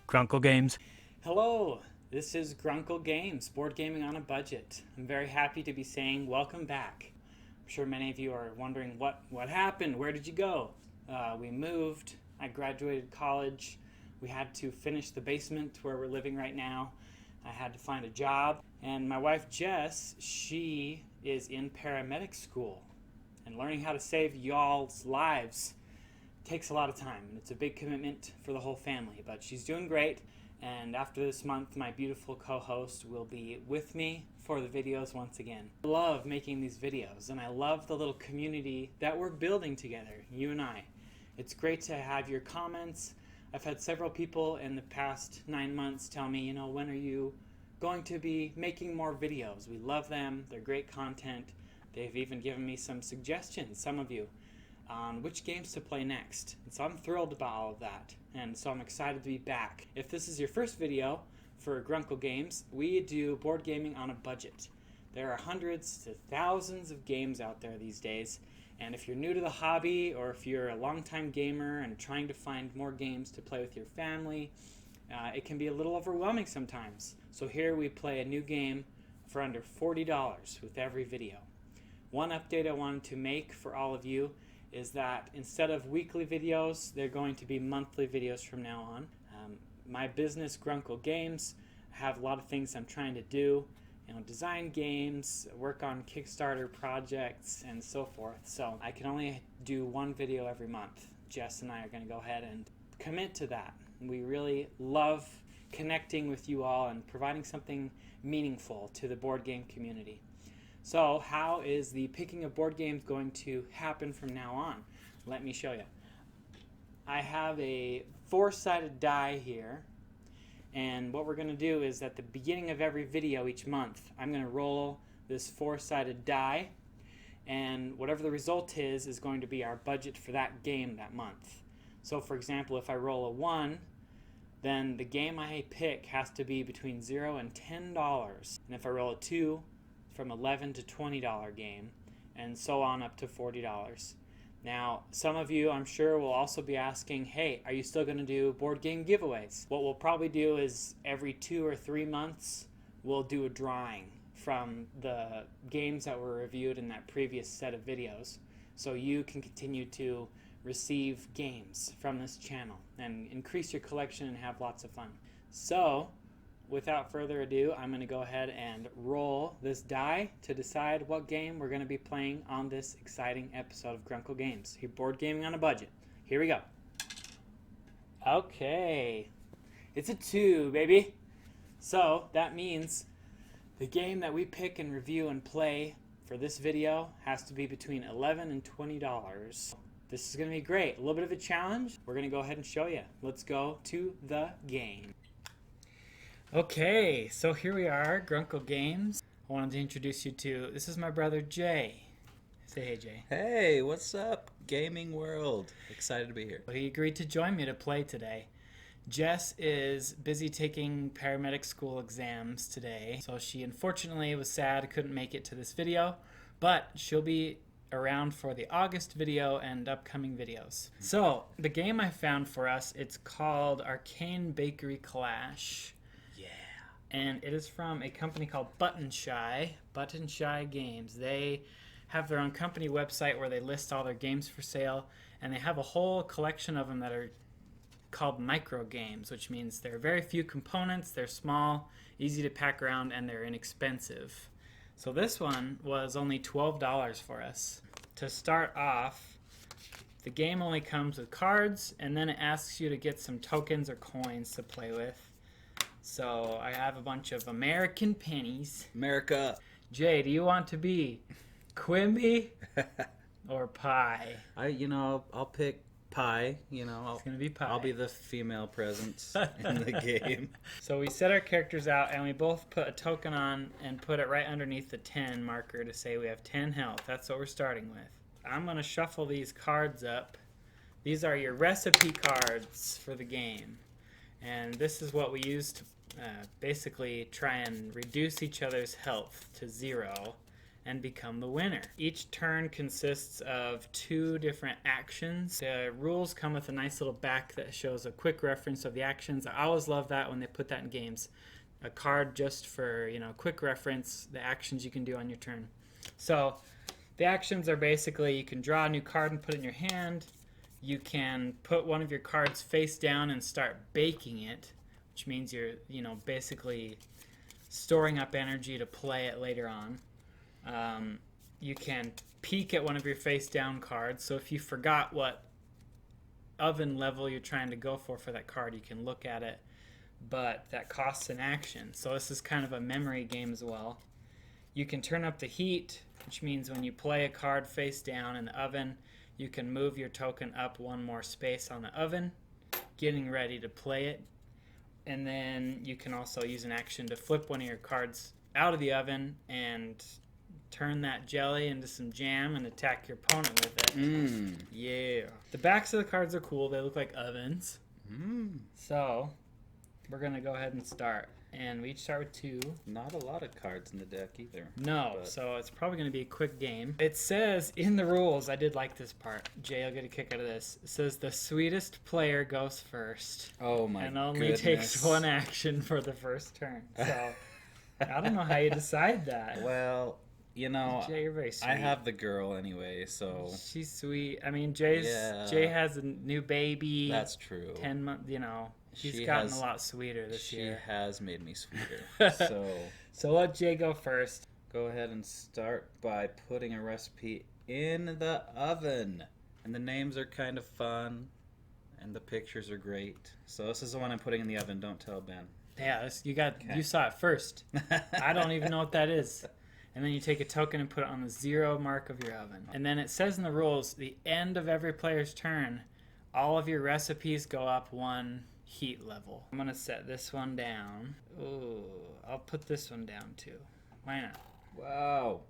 Gruncle Games. Hello, this is Gruncle Games, board gaming on a budget. I'm very happy to be saying welcome back. I'm sure many of you are wondering what happened, where did you go? We moved, I graduated college, we had to finish the basement where we're living right now. I had to find a job, and my wife Jess, she is in paramedic school, and learning how to save y'all's lives takes a lot of time, and it's a big commitment for the whole family, but she's doing great. And after this month, my beautiful co-host will be with me for the videos once again. I love making these videos, and I love the little community that we're building together, you and I. It's great to have your comments. I've had several people in the past 9 months tell me, when are you going to be making more videos? We love them. They're great content. They've even given me some suggestions, some of you, on which games to play next. And so I'm thrilled about all of that, and so I'm excited to be back. If this is your first video for Gruncle Games, we do board gaming on a budget. There are hundreds to thousands of games out there these days, and if you're new to the hobby, or if you're a longtime gamer and trying to find more games to play with your family, it can be a little overwhelming sometimes. So here we play a new game for under $40 with every video. One update I wanted to make for all of you is that instead of weekly videos, they're going to be monthly videos from now on. My business, Gruncle Games, I have a lot of things I'm trying to do, design games, work on Kickstarter projects, and so forth. So I can only do one video every month. Jess and I are going to go ahead and commit to that. We really love connecting with you all and providing something meaningful to the board game community. So how is the picking of board games going to happen from now on? Let me show you. I have a 4-sided die here, and what we're going to do is at the beginning of every video each month, I'm going to roll this 4-sided die, and whatever the result is going to be our budget for that game that month. So for example, if I roll a 1, then the game I pick has to be between $0 and $10, and if I roll a 2, from $11 to $20 game, and so on up to $40. Now, some of you, I'm sure, will also be asking, hey, are you still going to do board game giveaways? What we'll probably do is every 2 or 3 months, we'll do a drawing from the games that were reviewed in that previous set of videos, so you can continue to receive games from this channel and increase your collection and have lots of fun. So, without further ado, I'm going to go ahead and roll this die to decide what game we're going to be playing on this exciting episode of Gruncle Games. Here, board gaming on a budget. Here we go. Okay. It's a 2, baby. So that means the game that we pick and review and play for this video has to be between $11 and $20. This is going to be great. A little bit of a challenge. We're going to go ahead and show you. Let's go to the game. Okay, so here we are, Gruncle Games. I wanted to introduce you to, this is my brother Jay. Say hey, Jay. Hey, what's up, gaming world? Excited to be here. He agreed to join me to play today. Jess is busy taking paramedic school exams today, so she unfortunately was sad, couldn't make it to this video, but she'll be around for the August video and upcoming videos. So, the game I found for us, it's called Arcane Bakery Clash. And it is from a company called Button Shy Games. They have their own company website where they list all their games for sale, and they have a whole collection of them that are called micro games, which means there are very few components, they're small, easy to pack around, and they're inexpensive. So this one was only $12 for us. To start off, the game only comes with cards, and then it asks you to get some tokens or coins to play with. So I have a bunch of American pennies. America. Jay, do you want to be Quimby or Pie? I'll pick Pie. It's gonna be Pie. I'll be the female presence in the game. So we set our characters out, and we both put a token on and put it right underneath the 10 marker to say we have 10 health. That's what we're starting with. I'm gonna shuffle these cards up. These are your recipe cards for the game. And this is what we use to basically try and reduce each other's health to 0 and become the winner. Each turn consists of 2 different actions. The rules come with a nice little back that shows a quick reference of the actions. I always love that when they put that in games. A card just for, quick reference, the actions you can do on your turn. So the actions are basically you can draw a new card and put it in your hand. You can put one of your cards face down and start baking it, which means you're, basically storing up energy to play it later on. You can peek at one of your face down cards. So if you forgot what oven level you're trying to go for that card, you can look at it, but that costs an action. So this is kind of a memory game as well. You can turn up the heat, which means when you play a card face down in the oven, you can move your token up 1 more space on the oven, getting ready to play it. And then you can also use an action to flip one of your cards out of the oven and turn that jelly into some jam and attack your opponent with it. Yeah. The backs of the cards are cool. They look like ovens. So we're going to go ahead and start. And we each start with 2. Not a lot of cards in the deck either. No, so it's probably going to be a quick game. It says in the rules, I did like this part. Jay will get a kick out of this. It says the sweetest player goes first. Oh my and only goodness. takes 1 action for the first turn. So I don't know how you decide that. Well, Jay, you're very sweet. I have the girl anyway, so she's sweet. I mean, Jay has a new baby. that's true. 10 months, She's She gotten has- a lot sweeter this year. She has made me sweeter. So let Jay go first. Go ahead and start by putting a recipe in the oven. And the names are kind of fun, and the pictures are great. So this is the one I'm putting in the oven. Don't tell Ben. Yeah, Okay. you saw it first. I don't even know what that is. And then you take a token and put it on the 0 mark of your oven. And then it says in the rules, the end of every player's turn, all of your recipes go up 1 heat level. I'm going to set this one down. Ooh, I'll put this one down too. Why not? Wow.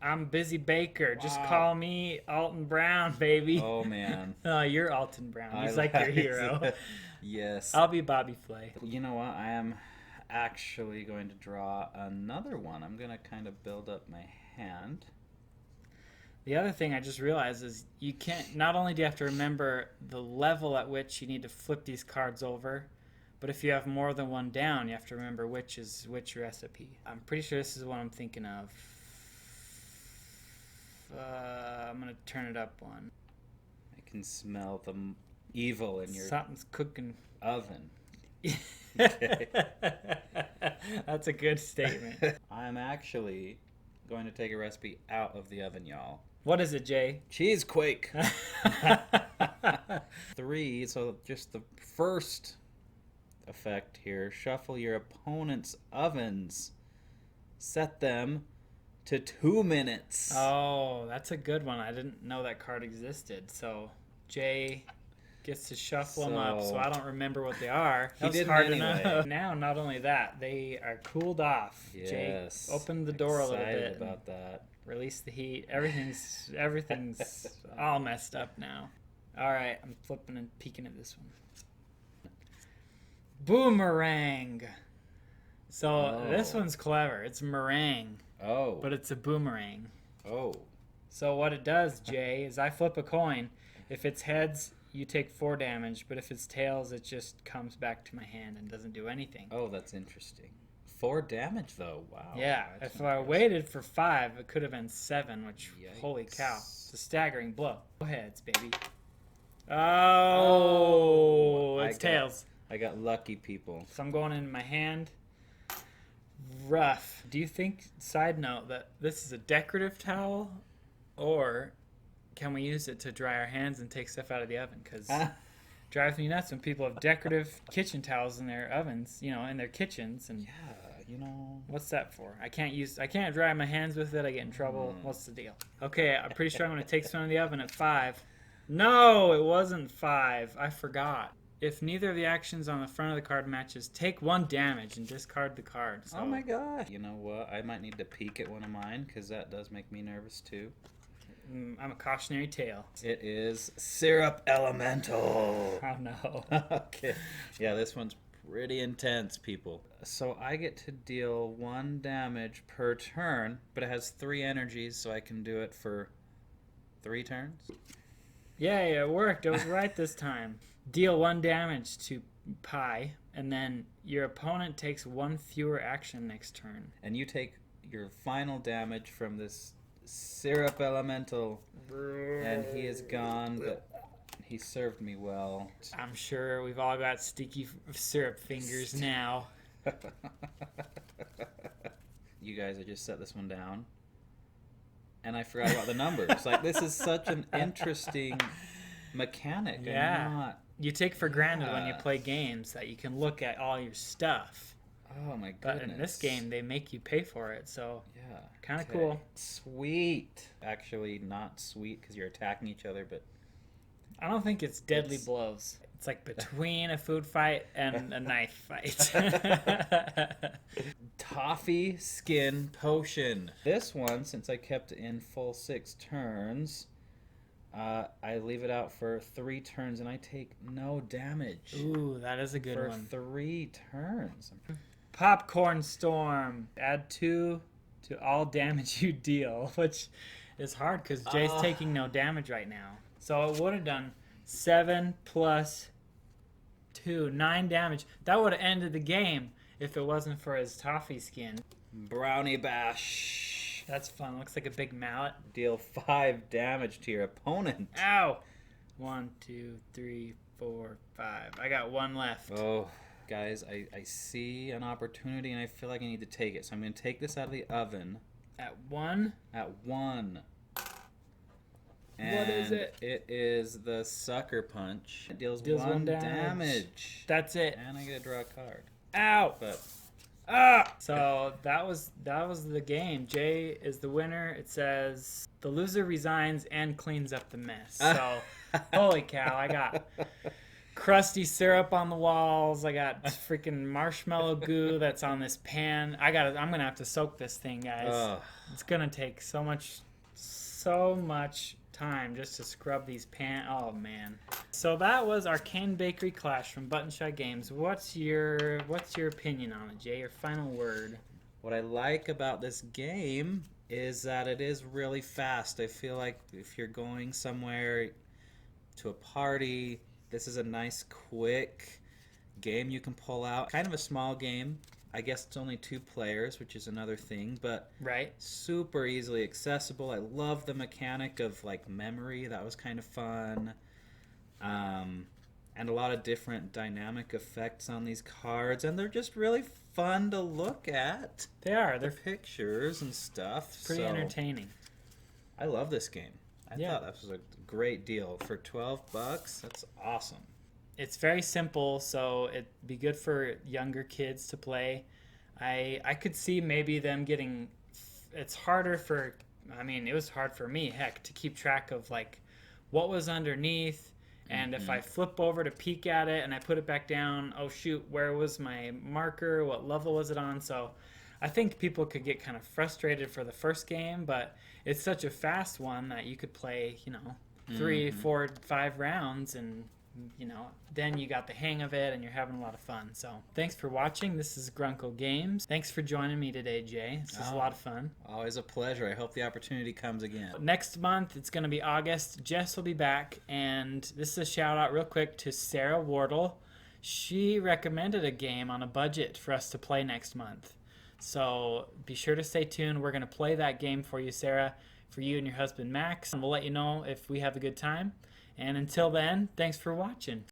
I'm Busy Baker. Just Wow. call me Alton Brown, baby. Oh, man. Oh, you're Alton Brown. He's like your hero. Yes. I'll be Bobby Flay. You know what? I am actually going to draw another one. I'm going to kind of build up my hand. The other thing I just realized is you can't, not only do you have to remember the level at which you need to flip these cards over, but if you have more than 1 down, you have to remember which is which recipe. I'm pretty sure this is what I'm thinking of. I'm going to turn it up 1. I can smell the evil in your Something's cooking. oven. That's a good statement. I'm actually going to take a recipe out of the oven, y'all. What is it, Jay? Cheesequake. 3, so just the first effect here. Shuffle your opponent's ovens. Set them to 2 minutes. Oh, that's a good one. I didn't know that card existed. So Jay gets to shuffle them up, so I don't remember what they are. He didn't hard anyway. enough. Now, not only that, they are cooled off. Yes. Jay, open the door a little Excited bit. about that. Release the heat. Everything's all messed up now. All right, I'm flipping and peeking at this one. Boomerang. So this one's clever. It's meringue, Oh. but it's a boomerang. Oh. So what it does, Jay, is I flip a coin. If it's heads, you take 4 damage, but if it's tails, it just comes back to my hand and doesn't do anything. Oh, that's interesting. 4 damage, though. Wow. Yeah, That's if I impressive. waited for 5, it could have been 7, which, Yikes. holy cow. It's a staggering blow. Go heads, baby. Oh, it's tails. I got lucky, people. So I'm going into my hand. Rough. Do you think, side note, that this is a decorative towel, or can we use it to dry our hands and take stuff out of the oven? Because it drives me nuts when people have decorative kitchen towels in their ovens, in their kitchens. And what's that for? I can't dry my hands with it. I get in trouble. What's the deal? Okay, I'm pretty sure I'm going to take some out of the oven at 5. No, it wasn't 5. I forgot. If neither of the actions on the front of the card matches, take 1 damage and discard the card. So. Oh my god. You know what? I might need to peek at one of mine, because that does make me nervous too. I'm a cautionary tale. It is Syrup Elemental. Oh no. Okay. Yeah, this one's pretty intense, people. So I get to deal 1 damage per turn, but it has 3 energies, so I can do it for 3 turns. Yay, it worked. It was right this time. Deal 1 damage to Pi, and then your opponent takes 1 fewer action next turn. And you take your final damage from this syrup elemental, and he is gone, but he served me well. I'm sure we've all got sticky syrup fingers now. You guys, I just set this one down, and I forgot about the numbers. Like, this is such an interesting mechanic. Yeah. You take for granted when you play games that you can look at all your stuff. Oh my goodness. But in this game, they make you pay for it, so yeah, kind of cool. Sweet. Actually, not sweet because you're attacking each other, but I don't think it's deadly blows. It's like between a food fight and a knife fight. Toffee Skin Potion. This one, since I kept it in full 6 turns, I leave it out for 3 turns and I take no damage. Ooh, that is a good one. For 3 turns. Popcorn Storm. Add 2 to all damage you deal, which is hard because Jay's taking no damage right now. So it would have done 7 plus 2, 9 damage. That would have ended the game if it wasn't for his toffee skin. Brownie Bash. That's fun. Looks like a big mallet. Deal 5 damage to your opponent. Ow! 1, 2, 3, 4, 5. I got 1 left. Oh, guys, I see an opportunity and I feel like I need to take it. So I'm going to take this out of the oven. At 1? At 1. And what is it? It is the Sucker Punch. It deals 1 1 damage. That's it. And I get to draw a card. Ow! But So that was the game. Jay is the winner. It says the loser resigns and cleans up the mess. So holy cow, I got crusty syrup on the walls. I got freaking marshmallow goo that's on this pan. I'm gonna have to soak this thing, guys. It's gonna take so much time just to scrub these oh man. So that was Arcane Bakery Clash from Button Shy Games. What's your opinion on it, Jay? Your final word? What I like about this game is that it is really fast. I feel like if you're going somewhere to a party, this is a nice quick game you can pull out. Kind of a small game. I guess it's only 2 players, which is another thing, but right, super easily accessible. I love the mechanic of like memory. That was kind of fun. And a lot of different dynamic effects on these cards, and they're just really fun to look at. They are. They're pictures and stuff. Pretty entertaining. I love this game. I thought that was a great deal for $12. That's awesome. It's very simple, so it'd be good for younger kids to play. I could see maybe them getting... It's harder for... I mean, it was hard for me, heck, to keep track of, like, what was underneath. And if I flip over to peek at it and I put it back down, oh, shoot, where was my marker? What level was it on? So I think people could get kind of frustrated for the first game, but it's such a fast one that you could play, 3, 4, 5 rounds and... then you got the hang of it and you're having a lot of fun. So thanks for watching. This is Gruncle Games. Thanks for joining me today, Jay. This was a lot of fun. Always a pleasure. I hope the opportunity comes again. Next month, it's going to be August. Jess will be back. And this is a shout out real quick to Sarah Wardle. She recommended a game on a budget for us to play next month. So be sure to stay tuned. We're going to play that game for you, Sarah, for you and your husband, Max. And we'll let you know if we have a good time. And until then, thanks for watching.